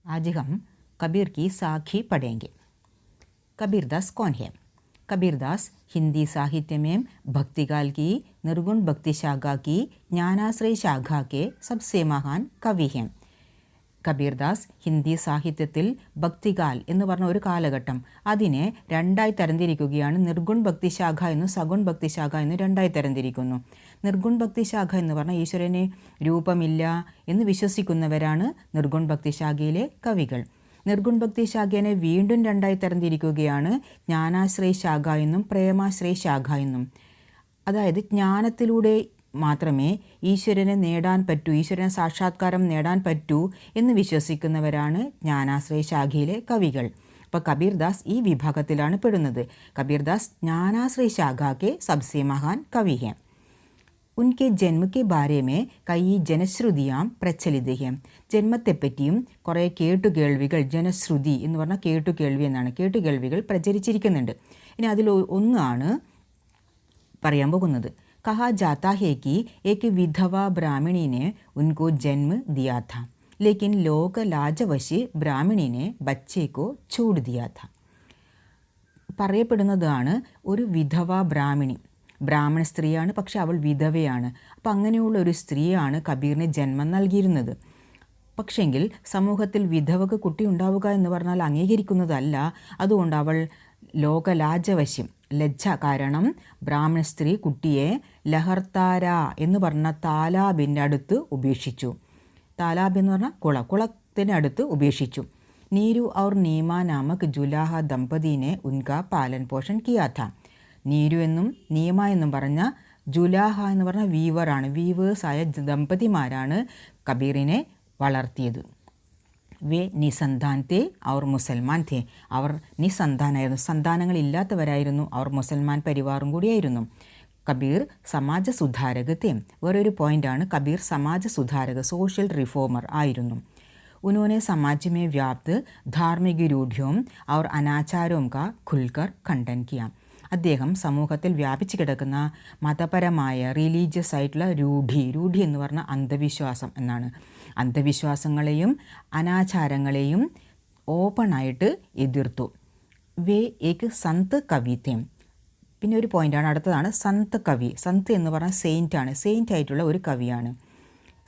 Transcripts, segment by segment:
आज हम कबीर की साखी पढ़ेंगे। कबीरदास कौन है? कबीरदास हिंदी साहित्य में भक्तिकाल की निर्गुण भक्ति शाखा की ज्ञानाश्रय शाखा के सबसे महान कवि हैं. കബീർദാസ് ഹിന്ദി സാഹിത്യത്തിൽ ഭക്തികാൽ എന്ന് പറഞ്ഞ ഒരു കാലഘട്ടം അതിനെ രണ്ടായി തരംതിരിക്കുകയാണ്. നിർഗുൺ ഭക്തിശാഖ എന്നും സഗുൺ ഭക്തിശാഖ എന്നും രണ്ടായി തരംതിരിക്കുന്നു. നിർഗുൺ ഭക്തിശാഖ എന്ന് പറഞ്ഞാൽ ഈശ്വരന് രൂപമില്ല എന്ന് വിശ്വസിക്കുന്നവരാണ് നിർഗുൺ ഭക്തിശാഖയിലെ കവികൾ. നിർഗുൺ ഭക്തിശാഖയെ വീണ്ടും രണ്ടായി തരംതിരിക്കുകയാണ്. ജ്ഞാനാശ്രയ ശാഖ എന്നും പ്രേമാശ്രയ ശാഖ എന്നും. അതായത് ജ്ഞാനത്തിലൂടെ മാത്രമേ ഈശ്വരനെ നേടാൻ പറ്റൂ, ഈശ്വരനെ സാക്ഷാത്കാരം നേടാൻ പറ്റൂ എന്ന് വിശ്വസിക്കുന്നവരാണ് ജ്ഞാനാശ്രയ ശാഖയിലെ കവികൾ. അപ്പോൾ കബീർദാസ് ഈ വിഭാഗത്തിലാണ് പെടുന്നത്. കബീർദാസ് ജ്ഞാനാശ്രയ ശാഖ के सबसे महान कवि हैं. उनके जन्म के बारे में कई जनश्रुതിയാം പ്രചലിത हैं. ജന്മത്തെപ്പറ്റിയും കുറേ കേട്ടുകേൾവികൾ, ജനശ്രുതി എന്ന് പറഞ്ഞാൽ കേട്ടുകേൾവി എന്നാണ്, കേട്ടുകേൾവികൾ പ്രചരിച്ചിരിക്കുന്നുണ്ട്. ഇനി അതിൽ ഒന്നാണ് പറയാൻ പോകുന്നത്. कहा जाता है कि एक विधवा ब्राह्मणी ने उनको जन्म दिया था, लेकिन लोक लाजवश ब्राह्मणी ने बच्चे को छोड़ दिया था. പറയപ്പെടുന്നതാണ് ഒരു വിധവ ബ്രാഹ്മണി, ബ്രാഹ്മണ സ്ത്രീയാണ്, പക്ഷെ അവൾ വിധവയാണ്. അപ്പം അങ്ങനെയുള്ള ഒരു സ്ത്രീയാണ് കബീറിന് ജന്മം നൽകിയിരുന്നത്. പക്ഷെങ്കിൽ സമൂഹത്തിൽ വിധവക്ക് കുട്ടി ഉണ്ടാവുക എന്ന് പറഞ്ഞാൽ അംഗീകരിക്കുന്നതല്ല. അതുകൊണ്ട് അവൾ ലോകലാജവശ്യം, ലജ്ജ കാരണം ബ്രാഹ്മണ സ്ത്രീ കുട്ടിയെ ലഹർത്താര എന്ന് പറഞ്ഞ താലാബിൻ്റെ അടുത്ത് ഉപേക്ഷിച്ചു. താലാബ് എന്ന് പറഞ്ഞാൽ കുളത്തിനടുത്ത് ഉപേക്ഷിച്ചു. നീരു ഔർ നീമ നാമക് ജുലാഹ ദമ്പതിനെ ഉൻകാ പാലൻ പോഷൺ കിയാ ഥ. നീരു എന്നും നീമ എന്നും പറഞ്ഞ ജുലാഹ എന്ന് പറഞ്ഞ വീവറാണ്, വീവേഴ്സായ ദമ്പതിമാരാണ് കബീറിനെ വളർത്തിയത്. വേ നിസന്താൻ തേ അവർ മുസൽമാൻ തേ. അവർ നിസന്താനായിരുന്നു, സന്താനങ്ങളില്ലാത്തവരായിരുന്നു. അവർ മുസൽമാൻ പരിവാറും കൂടിയായിരുന്നു. കബീർ സമാജ സുധാരക് തേ. വേറൊരു പോയിൻ്റാണ്, കബീർ സമാജ സുധാരക, സോഷ്യൽ റിഫോമർ ആയിരുന്നു. उन्होंने समाज में व्याप्त धार्मिक रूढ़ियों और अनाचारों का खुलकर खंडन किया. അദ്ദേഹം സമൂഹത്തിൽ വ്യാപിച്ചു കിടക്കുന്ന മതപരമായ റിലീജിയസ് ആയിട്ടുള്ള രൂഢി എന്ന് പറഞ്ഞാൽ അന്ധവിശ്വാസം എന്നാണ്. അന്ധവിശ്വാസങ്ങളെയും അനാചാരങ്ങളെയും ഓപ്പണായിട്ട് എതിർത്തു. വേ ഏക് സന്ത് കവി थे. പിന്നെ ഒരു പോയിൻ്റാണ്, അടുത്തതാണ് സന്ത് കവി. സന്ത് എന്ന് പറഞ്ഞാൽ സെയിൻ്റാണ്, സെയിൻ്റ് ആയിട്ടുള്ള ഒരു കവിയാണ്.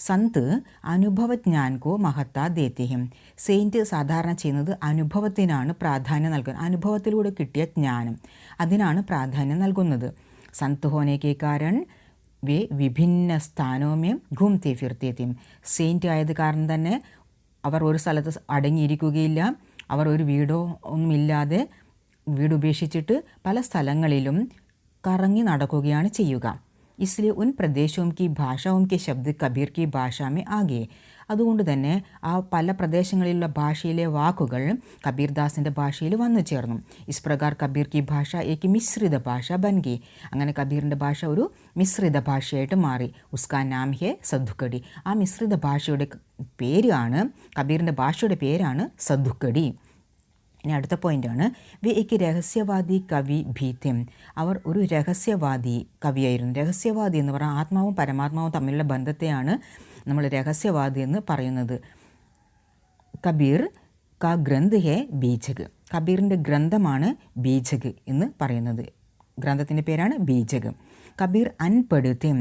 സന്ത് അനുഭവജ്ഞാൻകോ മഹത്ത ദേത്തെ ഹം. സെയിൻറ്റ് സാധാരണ ചെയ്യുന്നത് അനുഭവത്തിനാണ് പ്രാധാന്യം നൽകുന്നത്. അനുഭവത്തിലൂടെ കിട്ടിയ ജ്ഞാനം, അതിനാണ് പ്രാധാന്യം നൽകുന്നത്. സന്ത് ഹോനെ കെ കാരൺ വേ വിഭിന്ന സ്ഥാനോമേം ഘൂംത്തെ ഫിർത്തെ थे. സെയിൻറ്റ് ആയത് കാരണം തന്നെ അവർ ഒരു സ്ഥലത്ത് അടങ്ങിയിരിക്കുകയില്ല. അവർ ഒരു വീടോ ഒന്നുമില്ലാതെ വീട് ഉപേക്ഷിച്ചിട്ട് പല സ്ഥലങ്ങളിലും കറങ്ങി നടക്കുകയാണ് ചെയ്യുക. इसलिए उन प्रदेशों की भाषाओं के शब्द कबीर की भाषा में आ गए. അതുകൊണ്ട് തന്നെ ആ പല പ്രദേശങ്ങളിലുള്ള ഭാഷയിലെ വാക്കുകൾ കബീർദാസിൻ്റെ ഭാഷയിൽ വന്നു ചേർന്നു. ഇസ് പ്രകാർ കബീർ കി ഭാഷ ഏക് മിശ്രിത ഭാഷ ബൻ ഗയി. അങ്ങനെ കബീറിൻ്റെ ഭാഷ ഒരു മിശ്രിത ഭാഷയായിട്ട് മാറി. ഉസ്കാ നാം ഹെ സദ്ദുക്കടി. ആ മിശ്രിത ഭാഷയുടെ പേരാണ്, കബീറിൻ്റെ ഭാഷയുടെ പേരാണ് സദ്ദുക്കടി. ഇനി അടുത്ത പോയിൻ്റാണ്, വേ ഏക്ക് രഹസ്യവാദി കവി ഭീത്യം. അവർ ഒരു രഹസ്യവാദി കവിയായിരുന്നു. രഹസ്യവാദി എന്ന് പറഞ്ഞാൽ ആത്മാവും പരമാത്മാവും തമ്മിലുള്ള ബന്ധത്തെയാണ് നമ്മൾ രഹസ്യവാദി എന്ന് പറയുന്നത്. കബീർ കാ ഗ്രന്ഥ് ഹെ ബീജക്. കബീറിൻ്റെ ഗ്രന്ഥമാണ് ബീജക് എന്ന് പറയുന്നത്. ഗ്രന്ഥത്തിൻ്റെ പേരാണ് ബീജക്. കബീർ അൻപെടുത്തേം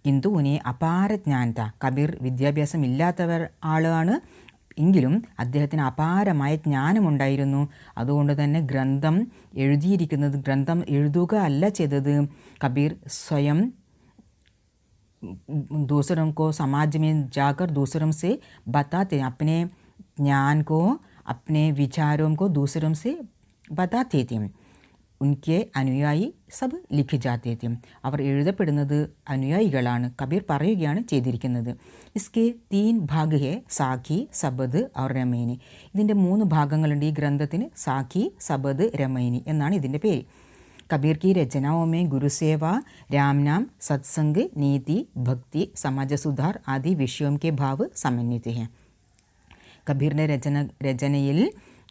കിന്തു ഉനെ അപാര ജ്ഞാനത. കബീർ വിദ്യാഭ്യാസം ഇല്ലാത്തവർ ആളാണ്, എങ്കിലും അദ്ദേഹത്തിന് അപാരമായ ജ്ഞാനമുണ്ടായിരുന്നു. അതുകൊണ്ട് തന്നെ ഗ്രന്ഥം എഴുതിയിരിക്കുന്നത്, ഗ്രന്ഥം എഴുതുക അല്ല ചെയ്തത്, കബീർ സ്വയം दूसरों को समाज में जाकर दूसरों से बताते, अपने ज्ञान को, अपने विचारों को दूसरों से बताते थे. ഉൻകെ അനുയായി സബ് ലിഖി ജാത്തേ थे. അവർ എഴുതപ്പെടുന്നത് അനുയായികളാണ്. കബീർ പറയുകയാണ് ചെയ്തിരിക്കുന്നത്. ഇസ്കെ 3 ഭാഗ് ഹെ, സാഖി, സബദ് और രമൈനി. ഇതിൻ്റെ 3 ഭാഗങ്ങളുണ്ട് ഈ ഗ്രന്ഥത്തിന്. സാഖി, സബദ്, രമൈനി എന്നാണ് ഇതിൻ്റെ പേര്. कबीर की रचनाओं में गुरुसेवा, राम नाम, सत्संग, नीति, भक्ति, समाज सुधार आदि विषयों के भाव समन्वित हैं. കബീറിൻ്റെ രചനയിൽ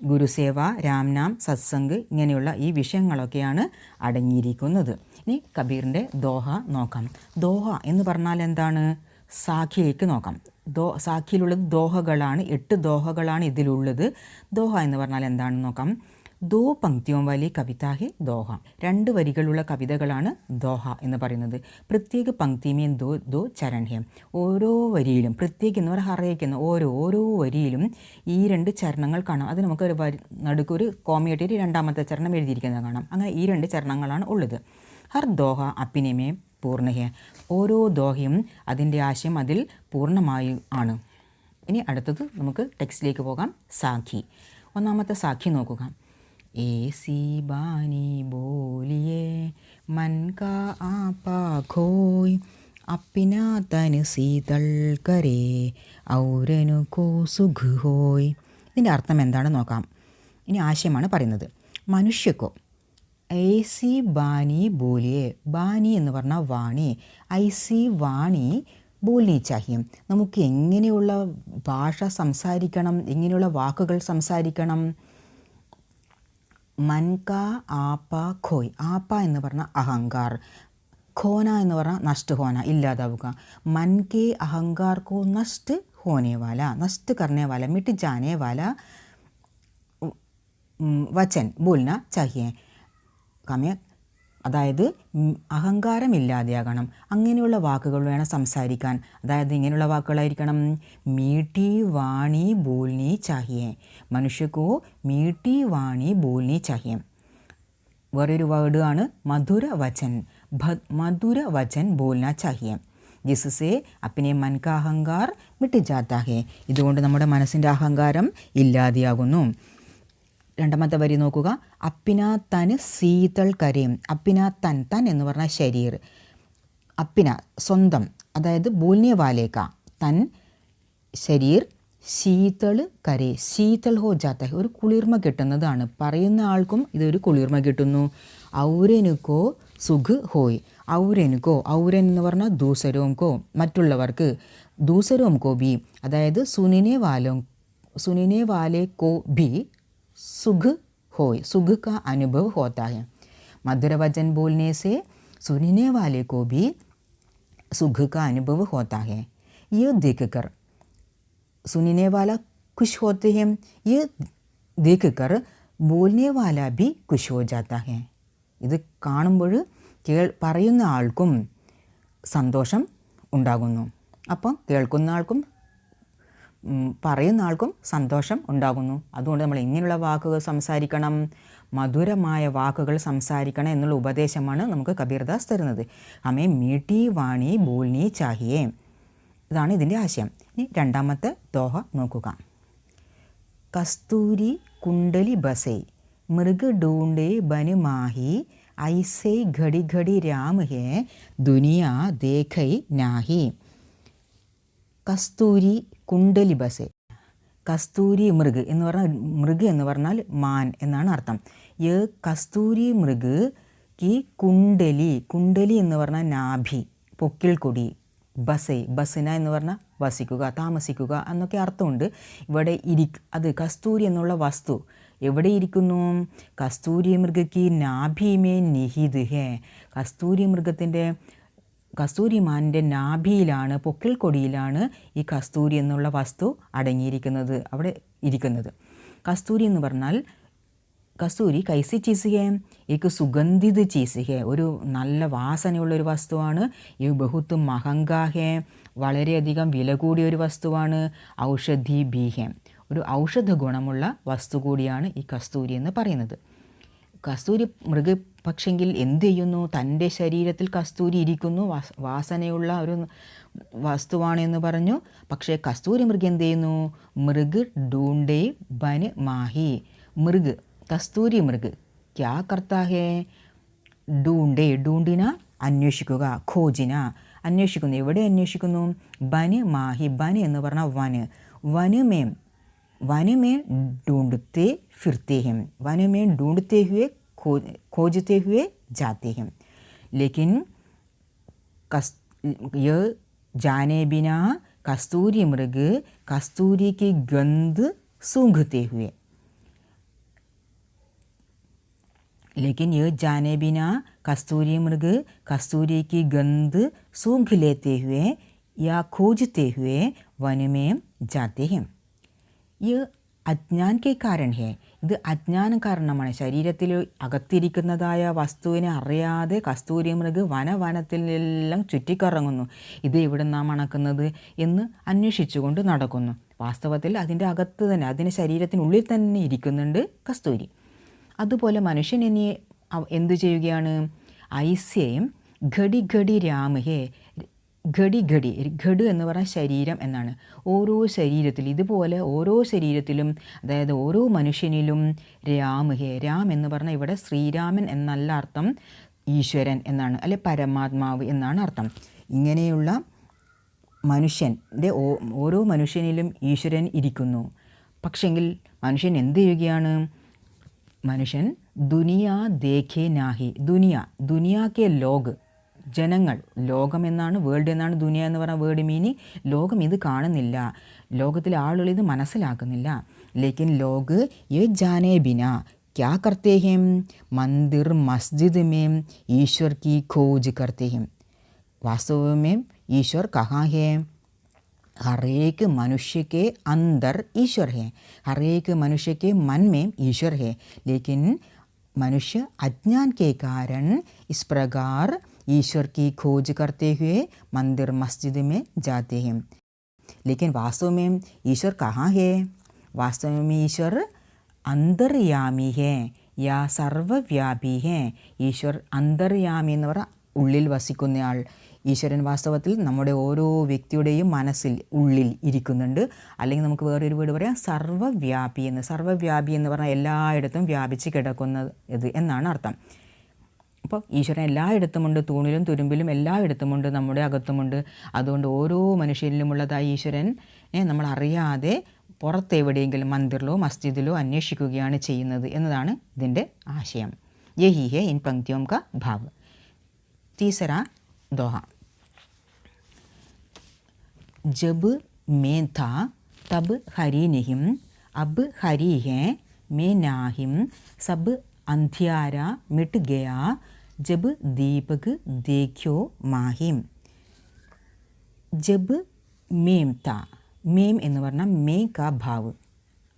ഗുരുസേവ, രാംനാം, സത്സംഗ് ഇങ്ങനെയുള്ള ഈ വിഷയങ്ങളൊക്കെയാണ് അടങ്ങിയിരിക്കുന്നത്. ഇനി കബീറിൻ്റെ ദോഹ നോക്കാം. ദോഹ എന്ന് പറഞ്ഞാൽ എന്താണ്? സാഖിയിലേക്ക് നോക്കാം. സാഖിയിലുള്ളത് ദോഹകളാണ്. 8 ദോഹകളാണ് ഇതിലുള്ളത്. ദോഹ എന്ന് പറഞ്ഞാൽ എന്താണെന്ന് നോക്കാം. ദോ പങ്ക്തിയോം വാലി കവിത ഹെ ദോഹ. 2 വരികളുള്ള കവിതകളാണ് ദോഹ എന്ന് പറയുന്നത്. പ്രത്യേക പങ്ക്തിമേൻ ദോ ചരൺ ഹെ. ഓരോ വരിയിലും, പ്രത്യേക എന്ന് പറഞ്ഞാൽ ഹറയിക്കുന്ന ഓരോ വരിയിലും ഈ 2 ചരണങ്ങൾ കാണാം. അത് നമുക്ക് നടുക്കൊരു കോമയായിട്ട് രണ്ടാമത്തെ ചരണം എഴുതിയിരിക്കുന്നത് കാണാം. അങ്ങനെ ഈ 2 ചരണങ്ങളാണ് ഉള്ളത്. ഹർ ദോഹ അപ്പിനെമേ പൂർണ്ണ ഹെ. ഓരോ ദോഹയും അതിൻ്റെ ആശയം അതിൽ പൂർണ്ണമായി ആണ്. ഇനി അടുത്തത് നമുക്ക് ടെക്സ്റ്റിലേക്ക് പോകാം. സാഖി. ഒന്നാമത്തെ സാഖി നോക്കുക. ऐसी बानी बोलिए मन का आपा खोई अपना तन शीतल करे ഔരനു കോ സുഖ് ഹോയ്. ഇതിൻ്റെ അർത്ഥം എന്താണെന്ന് നോക്കാം. ഇനി ആശയമാണ് പറയുന്നത്. മനുഷ്യക്കോ ഐസി ബാനി ബോലിയെ. ബാനി എന്ന് പറഞ്ഞാൽ വാണി. ഐസി വാണി ബോലി ചാഹിയം. നമുക്ക് എങ്ങനെയുള്ള ഭാഷ സംസാരിക്കണം, എങ്ങനെയുള്ള വാക്കുകൾ സംസാരിക്കണം. മൻക ആപ്പ ഖോയ്. ആപ്പ എന്ന് പറഞ്ഞാൽ അഹങ്കാർ. ഖോന എന്ന് പറഞ്ഞാൽ നഷ്ട ഹോന, ഇല്ലാതാവുക. മൻ കെ അഹങ്കാർ കോ നഷ്ട ഹോനെ വാല, നഷ്ട കർണേ വാല, മിട്ട് ജാനെ വാല വചൻ ബോൽന ചാഹിയെ. കമേ അതായത് അഹങ്കാരമില്ലാതെയാകണം. അങ്ങനെയുള്ള വാക്കുകൾ വേണം സംസാരിക്കാൻ. അതായത് ഇങ്ങനെയുള്ള വാക്കുകളായിരിക്കണം. മീട്ടി വാണി ബോൽനി ചാഹിയെ. മനുഷ്യക്കോ മീട്ടി വാണി ബോൽനി ചാഹിയെ. വേറൊരു വേർഡ് ആണ് മധുര വചൻ. മധുര വചൻ ബോൽന ചാഹിയെ. ജിസ്സെ അപ്പിനെ മൻ കാ അഹങ്കാർ മിട്ട് ജാത്താ ഹെ. ഇതുകൊണ്ട് നമ്മുടെ മനസ്സിൻ്റെ അഹങ്കാരം ഇല്ലാതെയാകുന്നു. രണ്ടാമത്തെ വരി നോക്കുക. അപ്പിന തൻ ശീതൾ കരയും. അപ്പിന തൻ എന്ന് പറഞ്ഞാൽ ശരീർ. അപ്പിന സ്വന്തം, അതായത് ബോൽനെ വാലേക്ക. തൻ ശരീർ ശീതൾ കരേ. ശീതൾ ഹോ ജാത്ത ഹെ. ഒരു കുളിർമ കിട്ടുന്നതാണ്. പറയുന്ന ആൾക്കും ഇതൊരു കുളിർമ കിട്ടുന്നു. ഔരനുക്കോ സുഖ് ഹോയ്. ഔരനുക്കോ, ഔരൻ എന്ന് പറഞ്ഞാൽ ദൂസരോം കോ, മറ്റുള്ളവർക്ക്. ദൂസരോം കോ ബി, അതായത് സുനിനെ വാലെ കോ ബി सुख होय. सुख का अनुभव होता है. मधुर वचन बोलने से सुनने वाले को भी सुख का अनुभव होता है. ये देखकर सुनने वाला खुश होते हैं. ये देखकर बोलने वाला भी खुश हो जाता है. ഇത് കാണുമ്പോൾ പറയുന്ന ആൾക്കും സന്തോഷം ഉണ്ടാകുന്നു. അപ്പം കേൾക്കുന്ന ആൾക്കും പറയുന്ന ആൾക്കും സന്തോഷം ഉണ്ടാകുന്നു. അതുകൊണ്ട് നമ്മൾ ഇങ്ങനെയുള്ള വാക്കുകൾ സംസാരിക്കണം, മധുരമായ വാക്കുകൾ സംസാരിക്കണം എന്നുള്ള ഉപദേശമാണ് നമുക്ക് കബീർദാസ് തരുന്നത്. ഹമേ മീട്ടി വാണി ബോൽനി ചാഹിയേ. ഇതാണ് ഇതിൻ്റെ ആശയം. ഇനി രണ്ടാമത്തെ ദോഹ നോക്കുക. കസ്തൂരി കുണ്ടലി ബസേ മൃഗ് ഡൂണ്ടേ ബന് മാഹി ഐസേ ഘടി ഘടി രാം ഹേ ദുനിയ ദേഖൈ നാഹി. കസ്തൂരി കുണ്ടലി ബസെ. കസ്തൂരി മൃഗ് എന്ന് പറഞ്ഞാൽ, മൃഗ് എന്ന് പറഞ്ഞാൽ മാൻ എന്നാണ് അർത്ഥം. യ കസ്തൂരി മൃഗ് കി കുണ്ടലി. കുണ്ടലി എന്ന് പറഞ്ഞാൽ നാഭി, പൊക്കിൾ കൊടി. ബസെ, ബസിന എന്ന് പറഞ്ഞാൽ വസിക്കുക, താമസിക്കുക എന്നൊക്കെ അർത്ഥമുണ്ട്. ഇവിടെ അത് കസ്തൂരി എന്നുള്ള വസ്തു എവിടെ ഇരിക്കുന്നു? കസ്തൂരി മൃഗക്ക് നാഭിമേ നിഹിത് ഹേ. കസ്തൂരി മാനിൻ്റെ നാഭിയിലാണ്, പൊക്കിൾ കൊടിയിലാണ് ഈ കസ്തൂരി എന്നുള്ള വസ്തു അടങ്ങിയിരിക്കുന്നത്, അവിടെ ഇരിക്കുന്നത്. കസ്തൂരി എന്ന് പറഞ്ഞാൽ, കസ്തൂരി കൈസി ചീസ് ഹേ, ഏക്ക് സുഗന്ധിത് ചീസ് ഹേ, ഒരു നല്ല വാസനയുള്ളൊരു വസ്തുവാണ്. ഈ ബഹുത്ത് മഹങ്കാ ഹേ, വളരെയധികം വില കൂടിയ ഒരു വസ്തുവാണ്. ഔഷധി ബി ഹേ, ഒരു ഔഷധ ഗുണമുള്ള വസ്തു കൂടിയാണ് ഈ കസ്തൂരി എന്ന് പറയുന്നത്. കസ്തൂരി മൃഗ പക്ഷെങ്കിൽ എന്ത് ചെയ്യുന്നു? തൻ്റെ ശരീരത്തിൽ കസ്തൂരി ഇരിക്കുന്നു, വാസനയുള്ള ഒരു വസ്തുവാണ് എന്ന് പറഞ്ഞു. പക്ഷേ കസ്തൂരി മൃഗം എന്ത് ചെയ്യുന്നു? മൃഗ് ഡൂണ്ടേ ബന് മാഹി. മൃഗ്, കസ്തൂരി മൃഗ് ക്യാ കർത്താ ഹേ? ഡൂണ്ടേ, ഡൂണ്ടിന അന്വേഷിക്കുക, ഖോജിന അന്വേഷിക്കുന്നു. എവിടെ അന്വേഷിക്കുന്നു? ബന് മാഹി. ബന് എന്ന് പറഞ്ഞാൽ വന്. वन में ढूंढते फिरते हैं. वन में ढूंढते हुए खोजते हुए जाते हैं. लेकिन यह जाने बिना कस्तूरी मृग कस्तूरी की गंध सूंघते हुए. लेकिन यह जाने बिना कस्तूरी मृग कस्तूरी की गंध सूंघ लेते हुए या खोजते हुए वन में जाते हैं. ये അജ്ഞാൻ കെ കാരൺ ഹേ. ഇത് അജ്ഞാന കാരണമാണ്. ശരീരത്തിൽ അകത്തിരിക്കുന്നതായ വസ്തുവിനെ അറിയാതെ കസ്തൂരി മൃഗ് വനത്തിലെല്ലാം ചുറ്റിക്കറങ്ങുന്നു. ഇത് എവിടെ നിന്നാണ് മണക്കുന്നത് എന്ന് അന്വേഷിച്ചുകൊണ്ട് നടക്കുന്നു. വാസ്തവത്തിൽ അതിൻ്റെ അകത്ത് തന്നെ, അതിൻ്റെ ശരീരത്തിനുള്ളിൽ തന്നെ ഇരിക്കുന്നുണ്ട് കസ്തൂരി. അതുപോലെ മനുഷ്യൻ ഇനി എന്തു ചെയ്യുകയാണ്? ഐസ്യയും ഘടി ഘടി രാമഹേ. ഘടി ഘടി, ഘട് എന്ന് പറഞ്ഞാൽ ശരീരം എന്നാണ്. ഓരോ ശരീരത്തിൽ, ഇതുപോലെ ഓരോ ശരീരത്തിലും, അതായത് ഓരോ മനുഷ്യനിലും രാമഹേ. രാം എന്ന് പറഞ്ഞാൽ ഇവിടെ ശ്രീരാമൻ എന്നല്ല അർത്ഥം, ഈശ്വരൻ എന്നാണ്, അല്ലെ പരമാത്മാവ് എന്നാണ് അർത്ഥം. ഇങ്ങനെയുള്ള മനുഷ്യൻ്റെ ഓരോ മനുഷ്യനിലും ഈശ്വരൻ ഇരിക്കുന്നു. പക്ഷെങ്കിൽ മനുഷ്യൻ എന്ത് ചെയ്യുകയാണ്? മനുഷ്യൻ ദുനിയ ദേഖേ നാഹി. ദുനിയാക്കെ ലോക്, ജനങ്ങൾ, ലോകം എന്നാണ്, വേൾഡ് എന്നാണ് ദുനിയ എന്ന് പറഞ്ഞ വേർഡ് മീനിങ്. ലോകം ഇത് കാണുന്നില്ല, ലോകത്തിലെ ആളുകൾ ഇത് മനസ്സിലാക്കുന്നില്ല. ലേക്കിൻ ലോഗ് യെ ജാനേ ബിന ക്യാ കർത്തേ ഹം? मंदिर मस्जिद में ईश्वर की खोज करते हैं. वास्तव में ईश्वर कहाँ है? हर एक मनुष्य के अंदर ईश्वर है. हर एक मनुष्य के मन में ईश्वर है. लेकिन मनुष्य अज्ञान के कारण इस प्रकार ईश्वर की खोज करते हुए मंदिर मस्जिद में जाते हैं. लेकिन वास्तव में ईश्वर कहाँ है? वास्तव में ईश्वर अंतर्यामी है या സർവവ്യാപി है. ഈശ്വർ അന്തർയാമി എന്ന് പറഞ്ഞാൽ ഉള്ളിൽ വസിക്കുന്നയാൾ. ഈശ്വരൻ വാസ്തവത്തിൽ നമ്മുടെ ഓരോ വ്യക്തിയുടെയും മനസ്സിൽ, ഉള്ളിൽ ഇരിക്കുന്നുണ്ട്. അല്ലെങ്കിൽ നമുക്ക് വേറൊരു വേർഡ് പറയാം, സർവവ്യാപി എന്ന്. സർവവ്യാപി എന്ന് പറഞ്ഞാൽ എല്ലായിടത്തും വ്യാപിച്ച് കിടക്കുന്നത് എന്നാണ് അർത്ഥം. അപ്പോൾ ഈശ്വരൻ എല്ലായിടത്തുമുണ്ട്, തൂണിലും തുരുമ്പിലും എല്ലായിടത്തുമുണ്ട്, നമ്മുടെ അകത്തുമുണ്ട്. അതുകൊണ്ട് ഓരോ മനുഷ്യരിലുമുള്ളതായ ഈശ്വരൻ നമ്മൾ അറിയാതെ പുറത്തെവിടെയെങ്കിലും മന്ദിറിലോ മസ്ജിദിലോ അന്വേഷിക്കുകയാണ് ചെയ്യുന്നത് എന്നതാണ് ഇതിൻ്റെ ആശയം. യഹി ഹേ ഇൻ പങ്ക്തിയോം കാ ഭാവ്. തീസര ദോഹ. ജബ് मैं था तब हरी नहीं, अब हरी है मैं नाहिम, सब अंधियारा मिट गया जब दीपक देखो माहिम. ജബ് മേം ത. മേം എന്ന് പറഞ്ഞാൽ മേ കാ ഭാവ്,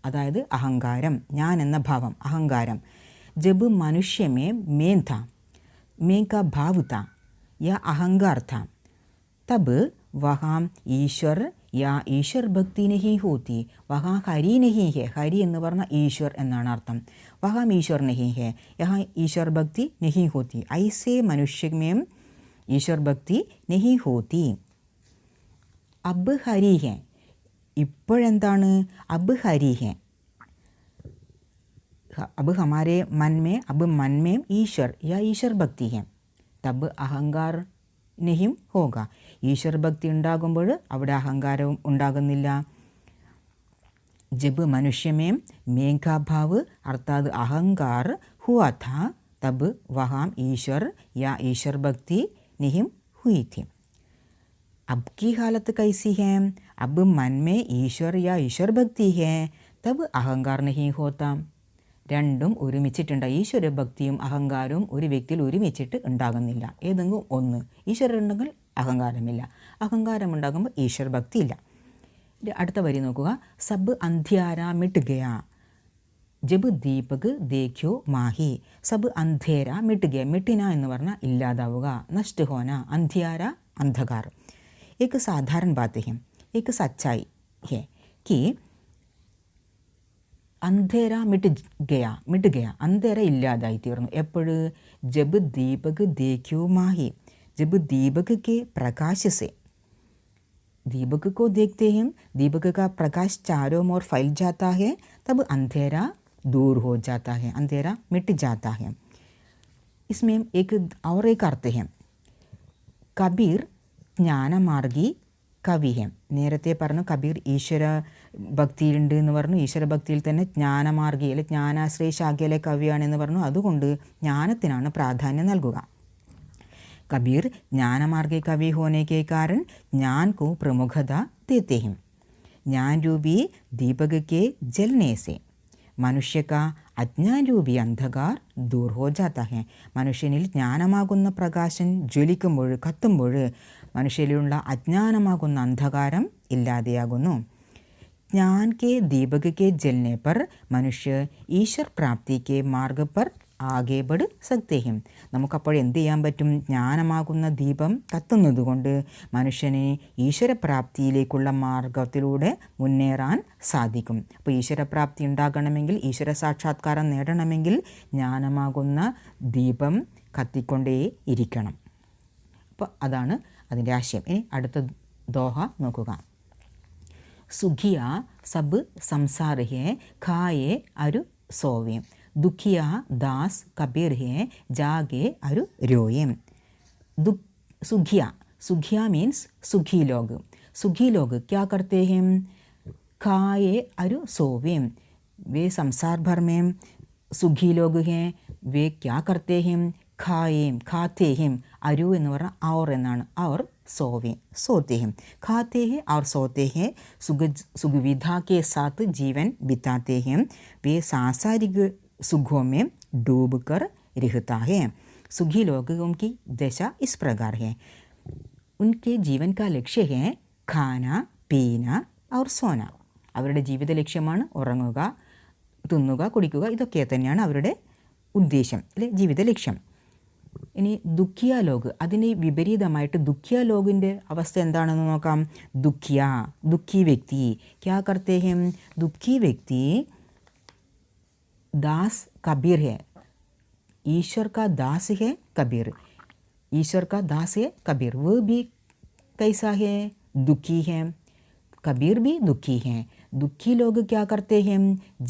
അതായത് അഹങ്കാരം, ഞാൻ എന്ന ഭാവം, അഹങ്കാരം. ജബ് മനുഷ്യമേ മേം ത, മേ കാ ഭാവ് ത യാ അഹങ്കാർ ത, തബ് വഹാം ഈശ്വർ യാ ഈശ്വർ ഭക്തി നഹി ഹോത്തി, വഹാ ഹരി നഹി ഹെ. ഹരി എന്ന് പറഞ്ഞാൽ ഈശ്വർ എന്നാണ് അർത്ഥം. വഹാം ഈശ്വർ നഹി ഹെ, യഹാ ഈശ്വർ ഭക്തി നഹി ഹോത്തി. ഐസേ മനുഷ്യമേം ഈശ്വർ ഭക്തി നഹി ഹോത്തി. അബ് ഹരി ഹെ, ഇപ്പോഴെന്താണ്? അബ് ഹരി ഹെ. अब हमारे मन में, अब मन में ईश्वर या ईश्वर भक्ति है, तब അഹങ്കാർ നഹിം ഹോഗ. ഈശ്വർ ഭക്തി ഉണ്ടാകുമ്പോൾ അവിടെ അഹങ്കാരവും ഉണ്ടാകുന്നില്ല. जब मनुष्य में मैं का भाव अर्थात अहंकार हुआ था, तब वहाँ ईश्वर या ईश्वर भक्ति नहीं हुई थी. अब की हालत कैसी है? अब मन में ईश्वर या ईश्वर भक्ति है, तब अहंकार नहीं होता. രണ്ടും ഒരുമിച്ചിട്ടുണ്ട്. ഈശ്വരഭക്തിയും അഹങ്കാരവും ഒരു വ്യക്തിയിൽ ഒരുമിച്ചിട്ട് ഉണ്ടാകുന്നില്ല. ഏതെങ്കിലും ഒന്ന്. ഈശ്വരൻ ഉണ്ടെങ്കിൽ അഹങ്കാരമില്ല, അഹങ്കാരമുണ്ടാകുമ്പോൾ ഈശ്വരഭക്തി ഇല്ല. അടുത്ത വരി നോക്കുക. സബ് അന്ധ്യാര മിട്ട് ഗയാ ജബ് ദീപക് ദേഖ്യോ മാഹി. സബ് അന്ധേര മിട്ട് ഗയ. മിട്ടിന എന്ന് പറഞ്ഞാൽ ഇല്ലാതാവുക, നഷ്ട ഹോന. അന്ധ്യാര അന്ധകാർ. एक साधारण बात है, एक सच्चाई है कि അന്ധേര മിട്ട് ഗയ. അന്ധേര ഇല്ലാതായി തീർന്നു. എപ്പോഴ്? ജബ് ദീപക് ദേഖ്യോ മാഹി. ജബ് ദീപക് के प्रकाश से, दीपक को देखते हैं, दीपक का प्रकाश चारों ओर फैल जाता है, तब अंधेरा दूर हो जाता है, अंधेरा मिट जाता है. इसमें एक और एक अर्थ है. कबीर ജ്ഞാനമാർഗി കവി ഹെ. നേരത്തെ പറഞ്ഞു കബീർ ഈശ്വര ഭക്തിയിലുണ്ട് എന്ന് പറഞ്ഞു. ഈശ്വരഭക്തിയിൽ തന്നെ ജ്ഞാനമാർഗി അല്ലെ ജ്ഞാനാശ്രയ ശാഖയിലെ കവിയാണെന്ന് പറഞ്ഞു. അതുകൊണ്ട് ജ്ഞാനത്തിനാണ് പ്രാധാന്യം നൽകുക. कबीर ज्ञान मार्ग कवि होने के कारण ज्ञान को प्रमुखता देते हैं. ज्ञान रूपी दीपक के जलने से मनुष्य का अज्ञान रूपी अंधकार दूर हो जाता है. മനുഷ്യനിൽ ജ്ഞാനമാകുന്ന പ്രകാശം ജ്വലിക്കുമ്പോൾ, കത്തുമ്പോൾ മനുഷ്യരിലുള്ള അജ്ഞാനമാകുന്ന അന്ധകാരം ഇല്ലാതെയാകുന്നു. ज्ञान के दीपक के जलने पर मनुष्य ईश्वर प्राप्ति के मार्ग पर ആകെ ബഡ് സക്തേഹം. നമുക്കപ്പോൾ എന്ത് ചെയ്യാൻ പറ്റും? ജ്ഞാനമാകുന്ന ദീപം കത്തുന്നത് കൊണ്ട് മനുഷ്യന് ഈശ്വരപ്രാപ്തിയിലേക്കുള്ള മാർഗത്തിലൂടെ മുന്നേറാൻ സാധിക്കും. അപ്പോൾ ഈശ്വരപ്രാപ്തി ഉണ്ടാകണമെങ്കിൽ, ഈശ്വര സാക്ഷാത്കാരം നേടണമെങ്കിൽ ജ്ഞാനമാകുന്ന ദീപം കത്തിക്കൊണ്ടേ ഇരിക്കണം. അപ്പോൾ അതാണ് അതിൻ്റെ ആശയം. ഇനി അടുത്ത ദോഹ നോക്കുക. സുഖിയ സബ് സംസാർ ഹേ ഖായേ അരു സോവേ, दुखिया दास कबीर है जागे अरु रोए. सुखिया, सुखिया मीन्स सुखी लोग. सुखी लोग क्या करते हैं? खाए अरु सोवे. वे संसार भर में सुखी लोग हैं. वे क्या करते हैं? खाए, खाते हैं. अरु എന്ന് പറഞ്ഞാൽ और എന്നാണ്. और सोवे, सोते हैं. खाते हैं और सोते हैं. सुविधा के साथ जीवन बिताते हैं. वे सांसारिक सुखों में डूब कर रहता है. सुखी लोगों की दशा इस प्रकार है. उनके जीवन का लक्ष्य है खाना पीना और सोना. അവരുടെ ജീവിത ലക്ഷ്യമാണ് ഉറങ്ങുക, തിന്നുക, കുടിക്കുക. ഇതൊക്കെ തന്നെയാണ് അവരുടെ ഉദ്ദേശം, അല്ലെ, ജീവിത ലക്ഷ്യം. ഇനി ദുഃഖിയ ലോഗ്, അതിന് വിപരീതമായിട്ട് ദുഃഖിയ ലോകിൻ്റെ അവസ്ഥ എന്താണെന്ന് നോക്കാം. ദുഃഖി വ്യക്തി ക്യാ കർത്തേ ഹം? ദുഃഖി വ്യക്തി दास कबीर है. ईश्वर का दास है कबीर. ईश्वर का दास है कबीर. वो भी कैसा है? दुखी है. कबीर भी दुखी हैं. दुखी लोग क्या करते हैं?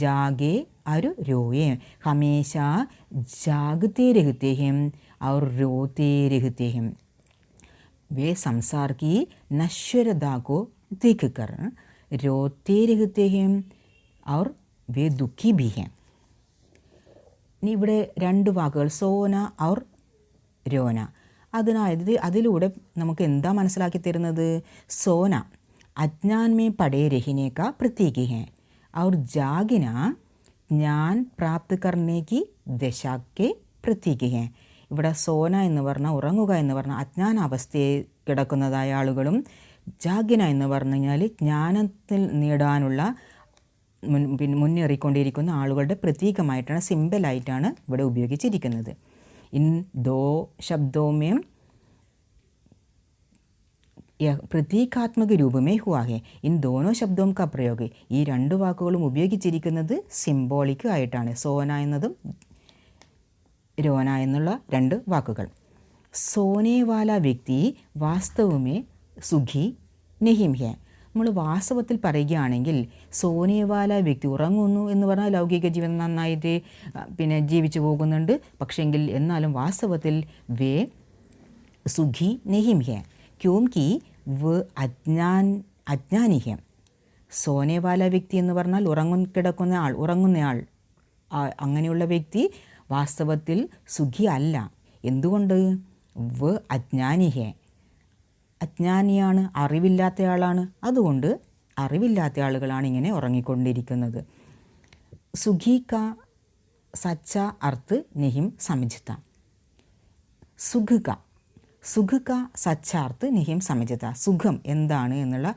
जागे और रोए. हमेशा जागते रहते हैं और रोते रहते हैं. वे संसार की नश्वरता को देखकर रोते रहते हैं और वे दुखी भी हैं. ഇനി ഇവിടെ രണ്ട് വാക്കുകൾ സോന ഔർ രോന. അതിലൂടെ നമുക്ക് എന്താ മനസ്സിലാക്കി തരുന്നത്? സോന അജ്ഞാൻ മേ പടേ രഹിനെ കാ പ്രതീക് ഹെ ഔർ ജാഗിന ജ്ഞാൻ പ്രാപ്ത് കർണേ കി ദശാ കെ പ്രതീക് ഹെ. ഇവിടെ സോന എന്ന് പറഞ്ഞാൽ ഉറങ്ങുക എന്ന് പറഞ്ഞാൽ അജ്ഞാനാവസ്ഥയെ കിടക്കുന്നതായ ആളുകളും, ജാഗിന എന്ന് പറഞ്ഞു കഴിഞ്ഞാൽ ജ്ഞാനത്തിൽ നേടാനുള്ള മുന്നേറിക്കൊണ്ടിരിക്കുന്ന ആളുകളുടെ പ്രതീകമായിട്ടാണ്, സിമ്പലായിട്ടാണ് ഇവിടെ ഉപയോഗിച്ചിരിക്കുന്നത്. ഇൻ ദോ ശബ്ദോമേ പ്രതീകാത്മക രൂപമേ ഹുവാ ഹെ. ഇൻ ദോനോ ശബ്ദവും കാ പ്രയോഗ. ഈ രണ്ട് വാക്കുകളും ഉപയോഗിച്ചിരിക്കുന്നത് സിംബോളിക് ആയിട്ടാണ്. സോന എന്നതും രോന എന്നുള്ള രണ്ട് വാക്കുകൾ. സോനേവാല വ്യക്തി വാസ്തവമേ സുഖി നഹിം ഹെ. നമ്മൾ വാസ്തവത്തിൽ പറയുകയാണെങ്കിൽ സോനേവാല വ്യക്തി ഉറങ്ങുന്നു എന്ന് പറഞ്ഞാൽ ലൗകിക ജീവിതം നന്നായിട്ട് ജീവിച്ചു പോകുന്നുണ്ട്. പക്ഷെങ്കിൽ എന്നാലും വാസ്തവത്തിൽ വേ സുഖി നഹിം ഹെ ക്യോംകി വ അജ്ഞാനി ഹെ. സോനേവാല വ്യക്തി എന്ന് പറഞ്ഞാൽ ഉറങ്ങുന്നയാൾ. അങ്ങനെയുള്ള വ്യക്തി വാസ്തവത്തിൽ സുഖി അല്ല. എന്തുകൊണ്ട്? വ അജ്ഞാനി ഹെ, അജ്ഞാനിയാണ്, അറിവില്ലാത്തയാളാണ്. അതുകൊണ്ട് അറിവില്ലാത്ത ആളുകളാണ് ഇങ്ങനെ ഉറങ്ങിക്കൊണ്ടിരിക്കുന്നത്. സുഖി കാ സച്ച അർത്ഥ് നിഹിം സമझता. സുഖ കാ സച്ച അർത്ഥ് നിഹിം സമझता. സുഖം എന്താണ് എന്നുള്ള,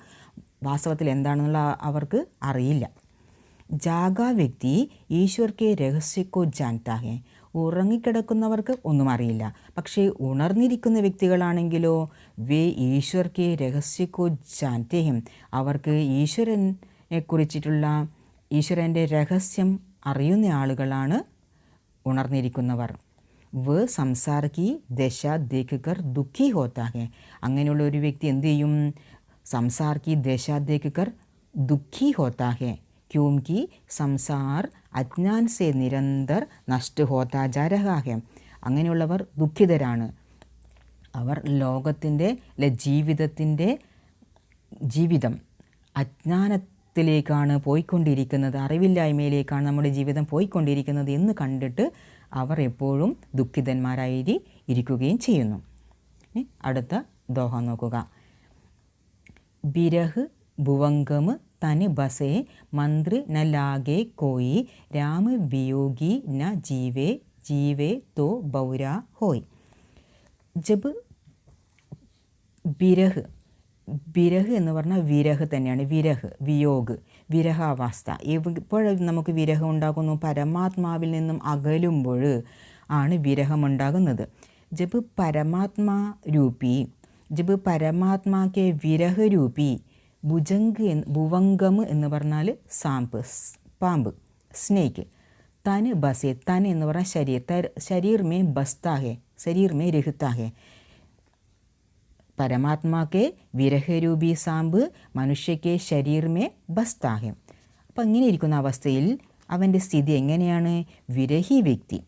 വാസ്തവത്തിൽ എന്താണെന്നുള്ള അവർക്ക് അറിയില്ല. ജാഗാ വ്യക്തി ഈശ്വർ കെ രഹസ്യക്കോ ജാൻതാ ഹെ. ഉറങ്ങിക്കിടക്കുന്നവർക്ക് ഒന്നും അറിയില്ല. പക്ഷേ ഉണർന്നിരിക്കുന്ന വ്യക്തികളാണെങ്കിലോ വേ ഈശ്വർ കെ രഹസ്യക്കോ ജാൻതേ ഹം. അവർക്ക് ഈശ്വരനെ കുറിച്ചിട്ടുള്ള, ഈശ്വരൻ്റെ രഹസ്യം അറിയുന്ന ആളുകളാണ് ഉണർന്നിരിക്കുന്നവർ. വ സംസാർ കി ദശ ദേഖ് കർ ദുഃഖി ഹോത്താ ഹെ. അങ്ങനെയുള്ള ഒരു വ്യക്തി എന്ത് ചെയ്യും? സംസാർ കി ദശ ദേഖ് കർ ദുഃഖി ഹോത്താ ഹെ ക്യോംകി സംസാർ അജ്ഞാൻ സെ നിരന്തർ നഷ്ട ഹോത്താ ജാ രഹാ ഹെ. അങ്ങനെയുള്ളവർ ദുഃഖിതരാണ്. അവർ ലോകത്തിൻ്റെ ജീവിതം അജ്ഞാനത്തിലേക്കാണ് പോയിക്കൊണ്ടിരിക്കുന്നത്, അറിവില്ലായ്മയിലേക്കാണ് നമ്മുടെ ജീവിതം പോയിക്കൊണ്ടിരിക്കുന്നത് എന്ന് കണ്ടിട്ട് അവർ എപ്പോഴും ദുഃഖിതന്മാരായി ഇരിക്കുകയും ചെയ്യുന്നു. അടുത്ത ദോഹ നോക്കുക. ബിരഹ് ഭുവംഗം तन बसे मंत्र न लागे कोई राम वियोगी न जीवे तो बौरा होय. जब വിരഹ്. വിരഹ് എന്ന് പറഞ്ഞാൽ വിരഹ് തന്നെയാണ്. വിരഹ്, വിയോഗ്, വിരഹാവസ്ഥ. എപ്പോഴും നമുക്ക് വിരഹം ഉണ്ടാകുന്നു? പരമാത്മാവിൽ നിന്നും അകലുമ്പോൾ ആണ് വിരഹമുണ്ടാകുന്നത്. ജബ് പരമാത്മാ രൂപി, ജബ് പരമാത്മാക്കെ വിരഹരൂപി ഭുജങ്ക്, ഭുവംഗം എന്ന് പറഞ്ഞാൽ സാമ്പ്, പാമ്പ്, സ്നേക്ക്. തൻ ബസെ, തൻ എന്ന് പറഞ്ഞാൽ ശരീർ, ശരീർ മേ ബസ്താ ഹെ, ശരീർ മേ രഹ്താ ഹെ. പരമാത്മാക്കെ വിരഹരൂപി സാമ്പ് മനുഷ്യക്കെ ശരീർ മേ ബസ്താ ഹെ. അപ്പം ഇങ്ങനെ ഇരിക്കുന്ന അവസ്ഥയിൽ അവൻ്റെ സ്ഥിതി എങ്ങനെയാണ്? വിരഹി വ്യക്തി,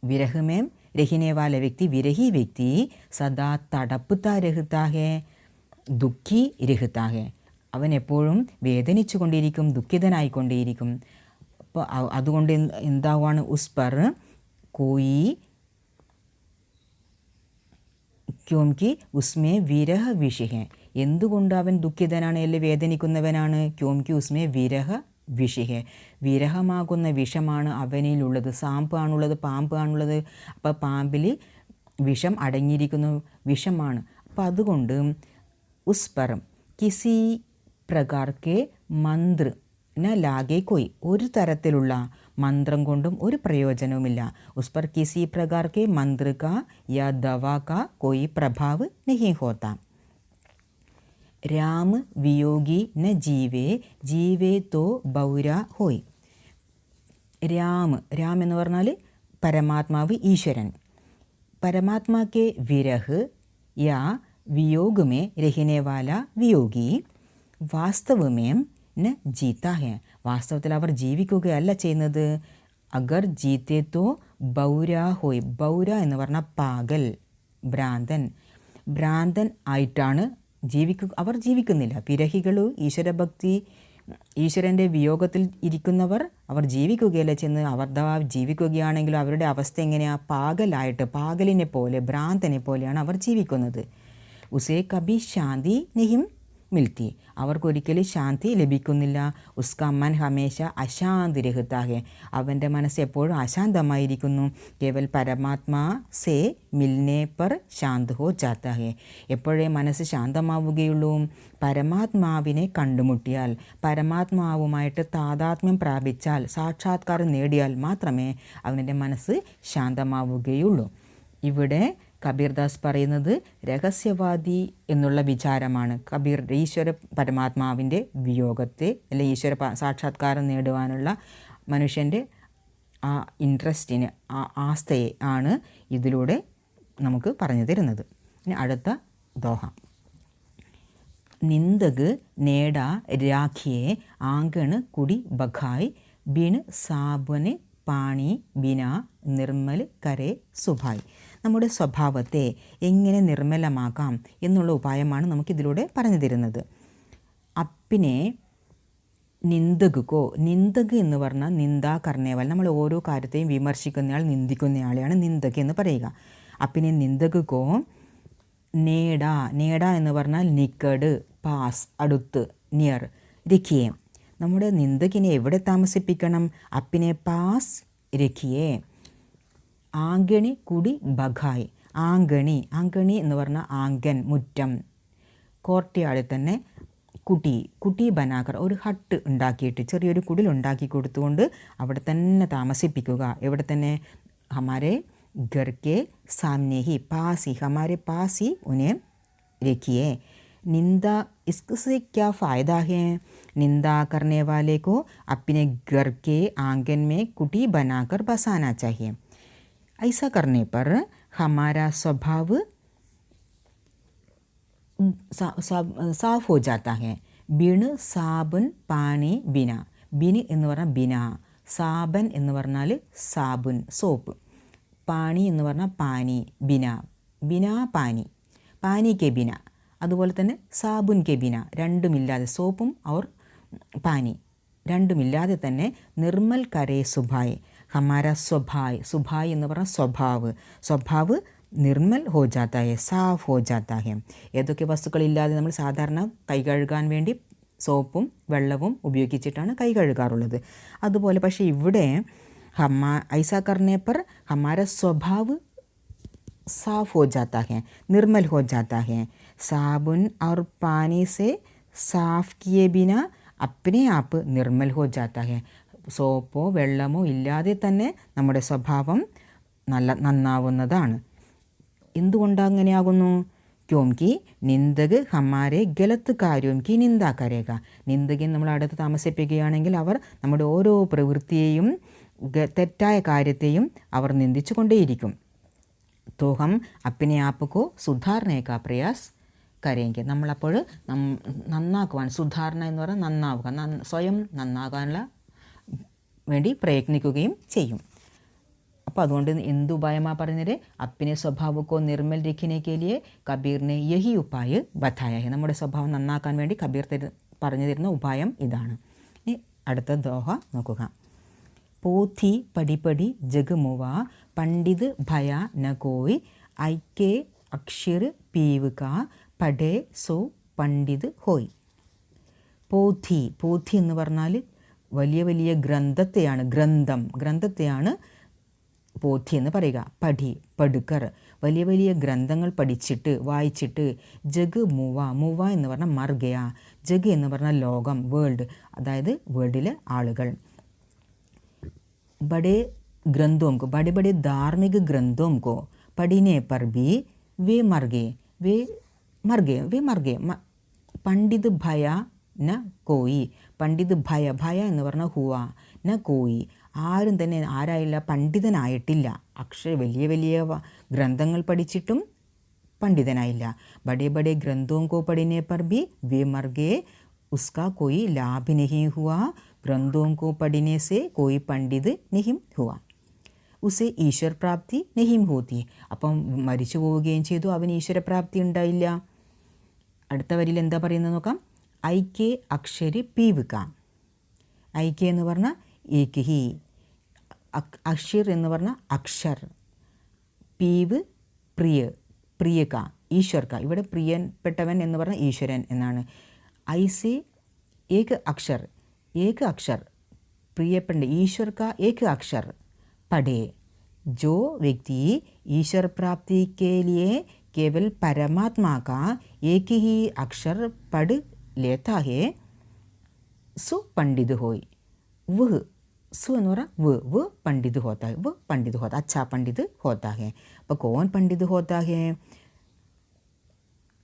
വിരഹ് മേം രഹിനെ വാല വ്യക്തി, വിരഹി വ്യക്തി സദാ തടപ്പുത്താ രഹ്താ ഹെ, ദുഃഖി രഹ്താ ഹെ. അവൻ എപ്പോഴും വേദനിച്ചു കൊണ്ടിരിക്കും, ദുഃഖിതനായിക്കൊണ്ടേയിരിക്കും. അപ്പോൾ അതുകൊണ്ട് എന്താവാണ്? ഉസ് പർ കോയി, ക്യോംകി ഉസ്മേ വിരഹ വിഷയ. എന്തുകൊണ്ട് അവൻ ദുഃഖിതനാണ്, അല്ലെങ്കിൽ വേദനിക്കുന്നവനാണ്? ക്യോംകി ഉസ്മേ വിരഹ വിഷയ, വിരഹമാകുന്ന വിഷമാണ് അവനിലുള്ളത്. സാമ്പാണുള്ളത്, പാമ്പ് ആണുള്ളത്. അപ്പോൾ പാമ്പിൽ വിഷം അടങ്ങിയിരിക്കുന്നു, വിഷമാണ്. അപ്പോൾ അതുകൊണ്ട് ഉസ് പർ കിസി പ്രകാർക്കെ മന്ത്ര ന ലാഗെ കോയി, ഒരു തരത്തിലുള്ള മന്ത്രം കൊണ്ടും ഒരു പ്രയോജനവുമില്ല. ഉസ് പർ കിസി പ്രകാർക്കെ മന്ത്ര കാ യാ ദവാ കാ കോയി പ്രഭാവ് നഹീ ഹോത്താ. രാം വിയോഗി ന ജീവേ, ജീവേ തോ ബൗര ഹോയ്. രാം, രാം എന്ന് പറഞ്ഞാൽ പരമാത്മാവ്, ഈശ്വരൻ. പരമാത്മാക്കെ വിരഹ് യാ വിयोग में रहने वाला വിയോഗി വാസ്തവ में ന ജീതാ ഹെ, വാസ്തവത്തിൽ അവർ ജീവിക്കുകയല്ല ചെയ്യുന്നത്. അഗർ ജീത്തെ തോ ബൗര ഹോയ്. ബൗര എന്ന് പറഞ്ഞാൽ പാഗൽ, ഭ്രാന്തൻ. ഭ്രാന്തൻ ആയിട്ടാണ് അവർ ജീവിക്കുന്നില്ല. വിരഹികൾ, ഈശ്വരഭക്തി, ഈശ്വരൻ്റെ വിയോഗത്തിൽ ഇരിക്കുന്നവർ അവർ ജീവിക്കുകയല്ല ചെയ്യുന്നത്. അവർ ജീവിക്കുകയാണെങ്കിലും അവരുടെ അവസ്ഥ എങ്ങനെയാണ്? പാഗലായിട്ട്, പാഗലിനെ പോലെ, ഭ്രാന്തനെ പോലെയാണ് അവർ ജീവിക്കുന്നത്. ഉസേ കബി ശാന്തി നഹിം മിൽത്തി, അവർക്കൊരിക്കലും ശാന്തി ലഭിക്കുന്നില്ല. ഉസ്കാ മൻ ഹമേശ അശാന്തി രഹ്താ ഹെ, അവൻ്റെ മനസ്സ് എപ്പോഴും അശാന്തമായിരിക്കുന്നു. കേവൽ പരമാത്മാ സേ മിൽനെ പർ ശാന്ത് ഹോ ജാത്താ ഹെ, എപ്പോഴേ മനസ്സ് ശാന്തമാവുകയുള്ളൂ? പരമാത്മാവിനെ കണ്ടുമുട്ടിയാൽ, പരമാത്മാവുമായിട്ട് താതാത്മ്യം പ്രാപിച്ചാൽ, സാക്ഷാത്കാരം നേടിയാൽ മാത്രമേ അവൻ്റെ മനസ്സ് ശാന്തമാവുകയുള്ളൂ. ഇവിടെ കബീർദാസ് പറയുന്നത് രഹസ്യവാദി എന്നുള്ള വിചാരമാണ്. കബീർ ഈശ്വര പരമാത്മാവിൻ്റെ വിയോഗത്തെ, അല്ലെങ്കിൽ ഈശ്വര സാക്ഷാത്കാരം നേടുവാനുള്ള മനുഷ്യൻ്റെ ആ ഇൻട്രസ്റ്റിന്, ആ ആസ്ഥയെ ആണ് ഇതിലൂടെ നമുക്ക് പറഞ്ഞു തരുന്നത്. ഇനി അടുത്ത ദോഹ. നിന്ദക് നേടാ രാഖിയെ ആങ്കണ് കുടി ബഖായ് ബിണ് സാബന് പാണി ബിന നിർമ്മൽ കരെ സുഭായ്. നമ്മുടെ സ്വഭാവത്തെ എങ്ങനെ നിർമ്മലമാക്കാം എന്നുള്ള ഉപായമാണ് നമുക്കിതിലൂടെ പറഞ്ഞു തരുന്നത്. അപ്പിനെ നിന്ദക് കോ, നിന്ദക് എന്ന് പറഞ്ഞാൽ നിന്ദാ കർണേവൽ, നമ്മൾ ഓരോ കാര്യത്തെയും വിമർശിക്കുന്നയാൾ, നിന്ദിക്കുന്നയാളെയാണ് നിന്ദക് എന്ന് പറയുക. അപ്പിനെ നിന്ദക് കോ നേട, നേട എന്ന് പറഞ്ഞാൽ നിക്കട്, പാസ്, അടുത്ത്, നിയർ, രഖിയെ. നമ്മുടെ നിന്ദകിനെ എവിടെ താമസിപ്പിക്കണം? അപ്പിനെ പാസ് രഖിയെ. ആങ്കണി കുടി ബഖായ്, ആങ്കണി, ആങ്കണി എന്ന് പറഞ്ഞാൽ ആങ്കൻ, മുറ്റം. കോർട്ടിയാളിൽ തന്നെ കുട്ടി, കുട്ടി ബനാക്കർ, ഒരു ഹട്ട് ഉണ്ടാക്കിയിട്ട്, ചെറിയൊരു കുടിൽ ഉണ്ടാക്കി കൊടുത്തുകൊണ്ട് അവിടെ തന്നെ താമസിപ്പിക്കുക. എവിടെ തന്നെ? ഹമാരെ घर के सामने ही, पास ही, हमारे पास ही उन्हें रखिए. निंदा, इससे क्या फ़ायदा है? निंदा करने वाले को अपने घर के आंगन में कुटी बनाकर बसाना चाहिए. ऐसा करने पर हमारा स्वभाव साफ हो जाता है. बिन साबुन पानी बिना, बिन എന്ന് പറഞ്ഞാൽ ബിന, സാബൻ എന്ന് പറഞ്ഞാൽ സാബുൻ, സോപ്പ്. പാനി എന്ന് പറഞ്ഞാൽ പാനി, ബിന, ബിന പാനി, പാനി കെ ബിന. അതുപോലെ തന്നെ സാബുൻ കെ ബിന, രണ്ടുമില്ലാതെ, സോപ്പും और പാനി രണ്ടുമില്ലാതെ തന്നെ നിർമ്മൽ കരേ സുഭായ്, ഹമാര സ്വഭായ്, സുഭായ് എന്ന് പറഞ്ഞാൽ സ്വഭാവ്, സ്വഭാവ് നിർമ്മൽ ഹോ ജാത്താ ഹെ, സാഫ് ഹോ ജാത്താ ഹെ. ഏതൊക്കെ വസ്തുക്കളില്ലാതെ നമ്മൾ സാധാരണ കൈ കഴുകാൻ വേണ്ടി സോപ്പും വെള്ളവും ഉപയോഗിച്ചിട്ടാണ് കൈ കഴുകാറുള്ളത്. അതുപോലെ പക്ഷേ ഇവിടെ ഐസാ കർണേ പർ ഹമാര സ്വഭാവ് साफ हो जाता है, निर्मल हो जाता है. साबुन और पानी से साफ किए बिना अपने आप निर्मल हो जाता है. സോപ്പോ വെള്ളമോ ഇല്ലാതെ തന്നെ നമ്മുടെ സ്വഭാവം നന്നാവുന്നതാണ്. എന്തുകൊണ്ടാണ് അങ്ങനെയാകുന്നു? ക്യോംകി നിന്ദക് ഹമാരെ ഗലത്ത് കാര്യം കി നിന്ദ കരേക. നിന്ദകൻ നമ്മൾ അടുത്ത് താമസിപ്പിക്കുകയാണെങ്കിൽ അവർ നമ്മുടെ ഓരോ പ്രവൃത്തിയെയും തെറ്റായ കാര്യത്തെയും അവർ നിന്ദിച്ചു കൊണ്ടേയിരിക്കും. तो हम अपने आप को सुधारने का प्रयास करेंगे. നമ്മളപ്പോൾ നന്നാക്കുവാൻ, സുധാരണ എന്ന് പറഞ്ഞാൽ നന്നാവുക, സ്വയം നന്നാകാനുള്ള വേണ്ടി പ്രയത്നിക്കുകയും ചെയ്യും. അപ്പോൾ അതുകൊണ്ട് എന്ത് ഉപായമാണ് പറഞ്ഞത്? അപ്പിനെ സ്വഭാവക്കോ നിർമ്മൽ രഖിനെ കെ ലിയെ കബീറിനെ യഹി ഉപായ ബത്തായ ഹെ. നമ്മുടെ സ്വഭാവം നന്നാക്കാൻ വേണ്ടി കബീർ പറഞ്ഞു തരുന്ന ഉപായം ഇതാണ്. ഇനി അടുത്ത ദോഹ നോക്കുക. പോഥി പടിപടി ജഗമുവ पंडित भया न कोई ऐके अक्षर पीव का पढ़े सो पंडित होई. പോഥി, പോഥി എന്ന് പറഞ്ഞാൽ വലിയ വലിയ ഗ്രന്ഥത്തെയാണ് പോഥി എന്ന് പറയുക. പടുക്കർ, വലിയ വലിയ ഗ്രന്ഥങ്ങൾ പഠിച്ചിട്ട് വായിച്ചിട്ട്. ജഗ് മുവ എന്ന് പറഞ്ഞാൽ മർഗയ. ജഗ് എന്ന് പറഞ്ഞാൽ ലോകം, വേൾഡ്, അതായത് വേൾഡിലെ ആളുകൾ. ബഡേ ग्रंथों को, बड़े बड़े धार्मिक ग्रंथों को पढ़ने पर भी वे मर गए. पंडित भया न कोई. पंडित ഭയ എന്ന് പറഞ്ഞാൽ ഹുവ ന കോയി, ആരും തന്നെ ആരായില്ല, പണ്ഡിതനായിട്ടില്ല. വലിയ വലിയ ഗ്രന്ഥങ്ങൾ പഠിച്ചിട്ടും പണ്ഡിതനായില്ല. बड़े बड़े ग्रंथों को पढ़ने पर भी वे मर गए, उसका कोई लाभ नहीं हुआ. ग्रंथों को पढ़ने से कोई पंडित नहीं हुआ, ഉസെ ഈശ്വർ പ്രാപ്തി നഹിം ഹോത്തി. അപ്പം മരിച്ചു പോവുകയും ചെയ്തു, അവന് ഈശ്വരപ്രാപ്തി ഉണ്ടായില്ല. അടുത്ത വരിയിൽ എന്താ പറയുന്നത് നോക്കാം. ഐക്യ അക്ഷരി പീവുക. ഐക്യ എന്ന് പറഞ്ഞാൽ ഏക് ഹി, അക്ഷർ എന്ന് പറഞ്ഞാൽ അക്ഷർ, പീവ് പ്രിയക, ഈശ്വർക്ക. ഇവിടെ പ്രിയപ്പെട്ടവൻ എന്ന് പറഞ്ഞാൽ ഈശ്വരൻ എന്നാണ്. ഐസെ ഏക് അക്ഷർ പ്രിയപ്പെട്ട ഈശ്വർക്ക ഏക് അക്ഷർ पढ़े. जो व्यक्ति ईश्वर प्राप्ति के लिए केवल परमात्मा का एक ही अक्षर पढ़ लेता है, सो पंडित होई. वह सु എന്ന് പറഞ്ഞാൽ वो पंडित होता है, वो पंडित होता, अच्छा पंडित होता है. അപ്പോൾ कौन पंडित होता है?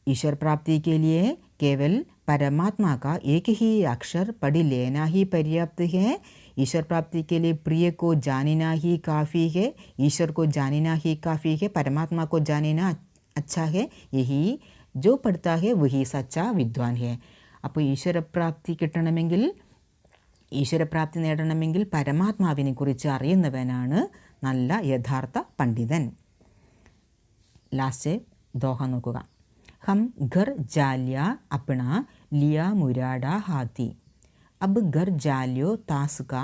ईश्वर प्राप्ति के लिए केवल परमात्मा का एक ही अक्षर पढ़ लेना ही पर्याप्त है. ईश्वर प्राप्ति के लिए प्रिय को जानना ही काफ़ी है, ईश्वर को जानना ही काफ़ी है, परमात्मा को जानना अच्छा है. यही जो पढ़ता है वही सच्चा विद्वान है. അപ്പോൾ ഈശ്വരപ്രാപ്തി കിട്ടണമെങ്കിൽ, ഈശ്വരപ്രാപ്തി നേടണമെങ്കിൽ പരമാത്മാവിനെ കുറിച്ച് അറിയുന്നവനാണ് നല്ല യഥാർത്ഥ പണ്ഡിതൻ. ലാസ്റ്റ് ദോഹ നോക്കുക. हम घर जालिया अपना लिया मुराड़ा हाथी, अब घर जालियो तास का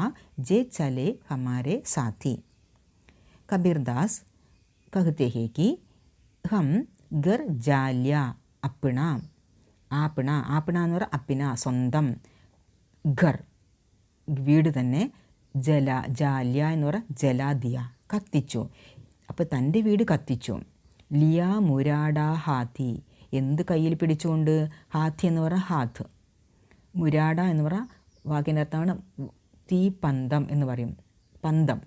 जे चले हमारे साथी. कबीरदास कहते हैं कि हम घर जालिया अपना, आपना എന്ന് പറഞ്ഞാൽ അപ്പിന സ്വന്തം, ഘർ വീട് തന്നെ, ജാല്യ എന്ന് പറഞ്ഞാൽ ജലാദിയ കത്തിച്ചു. അപ്പോൾ തൻ്റെ വീട് കത്തിച്ചു. ലിയ മുരാഡ ഹാത്തി, എന്ത് കയ്യിൽ പിടിച്ചുകൊണ്ട്? ഹാത്തി എന്ന് പറഞ്ഞാൽ ഹാത്ത്. മുരാഡ എന്ന് പറഞ്ഞാൽ വാക്കിൻ്റെ അർത്ഥമാണ് തീപന്തം എന്ന് പറയും. പന്തം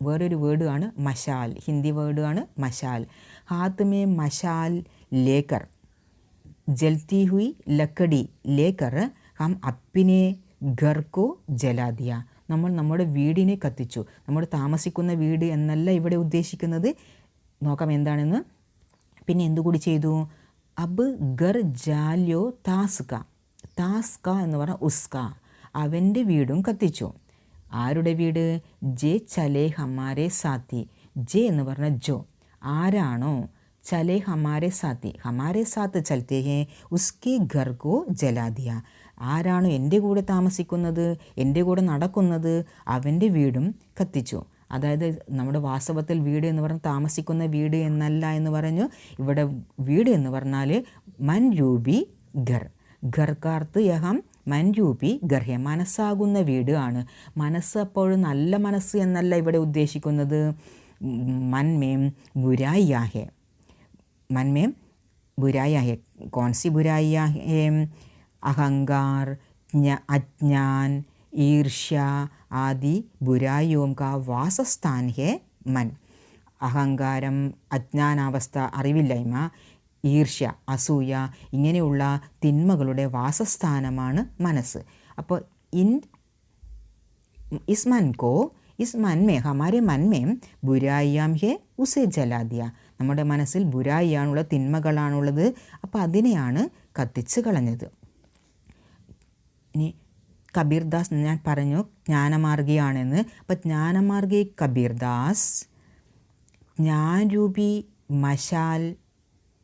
വേറൊരു വേർഡാണ് മശാൽ, ഹിന്ദി വേർഡാണ് മശാൽ. Haat may മശാൽ Laker, ജൽത്തി ഹുയി Lakkidi Laker ഹം അപ്പിനെ ഘർ കോ ജലാ ദിയ. നമ്മൾ നമ്മുടെ വീടിനെ കത്തിച്ചു. നമ്മൾ താമസിക്കുന്ന വീട് എന്നല്ല ഇവിടെ ഉദ്ദേശിക്കുന്നത്. നോക്കാം എന്താണെന്ന്. പിന്നെ എന്തുകൂടി ചെയ്തു? അബ് ഘർ ജാല്യോ താസ്ക, താസ്ക എന്ന് പറഞ്ഞാൽ ഉസ്ക, അവൻ്റെ വീടും കത്തിച്ചു. ആരുടെ വീട്? ജെ ചലേ ഹമാരെ സാത്തി. ജെ എന്ന് പറഞ്ഞാൽ ജോ, ആരാണോ, ചലേ ഹമാരെ സാത്തി, ഹമാരെ സാത്ത് ചലത്തെ ഹേ ഉസ്കെ ഘർ കോ ജലാ ദിയ. ആരാണോ എൻ്റെ കൂടെ താമസിക്കുന്നത്, എൻ്റെ കൂടെ നടക്കുന്നത്, അവൻ്റെ വീടും കത്തിച്ചു. അതായത് നമ്മുടെ വാസ്തവത്തിൽ വീട് എന്ന് പറഞ്ഞാൽ താമസിക്കുന്ന വീട് എന്നല്ല എന്ന് പറഞ്ഞു. ഇവിടെ വീട് എന്ന് പറഞ്ഞാൽ മൻരൂപി ഘർ, ഘർക്കാർത്ത് യഹം മൻരൂപി ഗർഹ്യ, മനസ്സാകുന്ന വീട് ആണ്. മനസ്സ് അപ്പോഴും നല്ല മനസ്സ് എന്നല്ല ഇവിടെ ഉദ്ദേശിക്കുന്നത്. മൻമേം ബുരായിയാഹെ, मन में बुराइयाँ है। कौन सी बुराइयाँ हैं? अहंकार, अज्ञान, ईर्ष्या आदि बुराइयों का वासस्थान है मन. അഹങ്കാരം, അജ്ഞാനാവസ്ഥ, അറിവില്ലായ്മ, ഈർഷ്യ, അസൂയ ഇങ്ങനെയുള്ള തിന്മകളുടെ വാസസ്ഥാനമാണ് മനസ്സ്. അപ്പോൾ इस मन में हमारे मन में बुराइयां है उसे जला दिया. നമ്മുടെ മനസ്സിൽ ബുരായിയാണുള്ള, തിന്മകളാണുള്ളത്. അപ്പോൾ അതിനെയാണ് കത്തിച്ച് കളഞ്ഞത്. ഇനി കബീർദാസ് ഞാൻ പറഞ്ഞു ജ്ഞാനമാർഗിയാണെന്ന്. അപ്പോൾ ജ്ഞാനമാർഗി കബീർദാസ് ज्ञान रूपी मशाल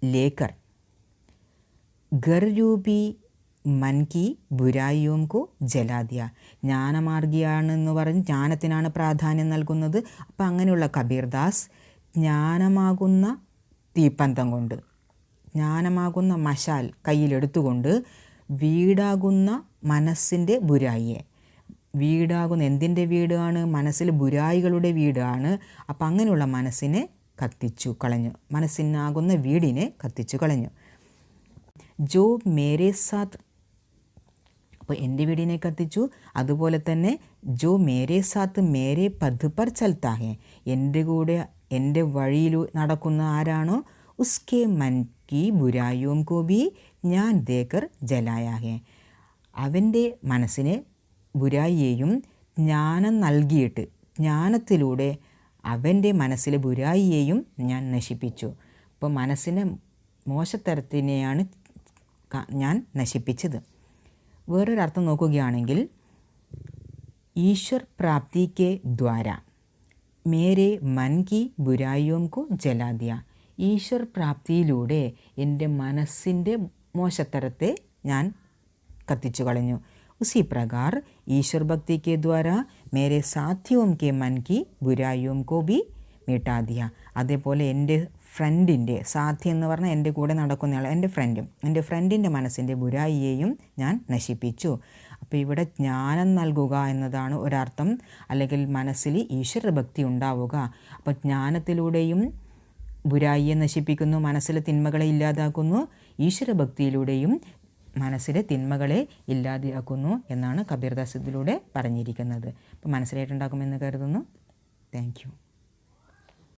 लेकर घर रूपी मन की बुराइयों को जला दिया. ജ്ഞാനമാർഗിയാണെന്ന് പറഞ്ഞ് ജ്ഞാനത്തിനാണ് പ്രാധാന്യം നൽകുന്നത്. അപ്പം അങ്ങനെയുള്ള കബീർദാസ് ജ്ഞാനമാകുന്ന തീപ്പന്തം കൊണ്ട്, ജ്ഞാനമാകുന്ന മശാൽ കയ്യിലെടുത്തുകൊണ്ട് വീടാകുന്ന മനസ്സിൻ്റെ ബുരായിയെ, വീടാകുന്ന എന്തിൻ്റെ വീടാണ്? മനസ്സിൽ ബുരായികളുടെ വീടാണ്. അപ്പം അങ്ങനെയുള്ള മനസ്സിനെ കത്തിച്ചു കളഞ്ഞു, മനസ്സിനാകുന്ന വീടിനെ കത്തിച്ചു കളഞ്ഞു. ജോ മേരെ സാത്ത്, അപ്പോൾ എൻ്റെ വീടിനെ കത്തിച്ചു. അതുപോലെ തന്നെ ജോ മേരെ സാത്ത് മേരെ പദ് പർ ചൽത്താ ഹെ, എൻ്റെ കൂടെ എൻ്റെ വഴിയിൽ നടക്കുന്ന ആരാണോ, ഉസ്കെ മൻ കി ബുരായിയോം കോ ബി ഞാൻ ദേക്കർ ജലായാ ഹെ, അവൻ്റെ മനസ്സിനെ ബുരായിയെയും ജ്ഞാനം നൽകിയിട്ട്, ജ്ഞാനത്തിലൂടെ അവൻ്റെ മനസ്സിലെ ബുരായിയെയും ഞാൻ നശിപ്പിച്ചു. അപ്പോൾ മനസ്സിനെ മോശത്തരത്തിനെയാണ് ഞാൻ നശിപ്പിച്ചത്. വേറൊരർത്ഥം നോക്കുകയാണെങ്കിൽ ഈശ്വർ പ്രാപ്തി കെ ദ്വാര മേരെ മൻ കി ബുരായിയോം കോ ജലാ ദിയ. ഈശ്വർ പ്രാപ്തിയിലൂടെ എൻ്റെ മനസ്സിൻ്റെ മോശത്തരത്തെ ഞാൻ കത്തിച്ചു കളഞ്ഞു. उसी प्रकार ईश्वर भक्ति के द्वारा मेरे साथियों के मन की बुराइयों को भी मिटा दिया. അതേപോലെ എൻ്റെ ഫ്രണ്ടിൻ്റെ, സാഥി എന്ന് പറഞ്ഞാൽ എൻ്റെ കൂടെ നടക്കുന്നയാൾ, എൻ്റെ ഫ്രണ്ടിൻ്റെ മനസ്സിൻ്റെ ബുരായിയെയും ഞാൻ നശിപ്പിച്ചു. അപ്പോൾ ഇവിടെ ജ്ഞാനം നൽകുക എന്നതാണ് ഒരർത്ഥം, അല്ലെങ്കിൽ മനസ്സിൽ ഈശ്വരഭക്തി ഉണ്ടാവുക. അപ്പോൾ ജ്ഞാനത്തിലൂടെയും ബുരായിയെ നശിപ്പിക്കുന്നു, മനസ്സിലെ തിന്മകളെ ഇല്ലാതാക്കുന്നു. ഈശ്വരഭക്തിയിലൂടെയും മനസ്സിലെ തിന്മകളെ ഇല്ലാതെയാക്കുന്നു എന്നാണ് കബീർദാസ് ഇതിലൂടെ പറഞ്ഞിരിക്കുന്നത്. അപ്പോൾ മനസ്സിലായിട്ടുണ്ടാകുമെന്ന് കരുതുന്നു. Thank you.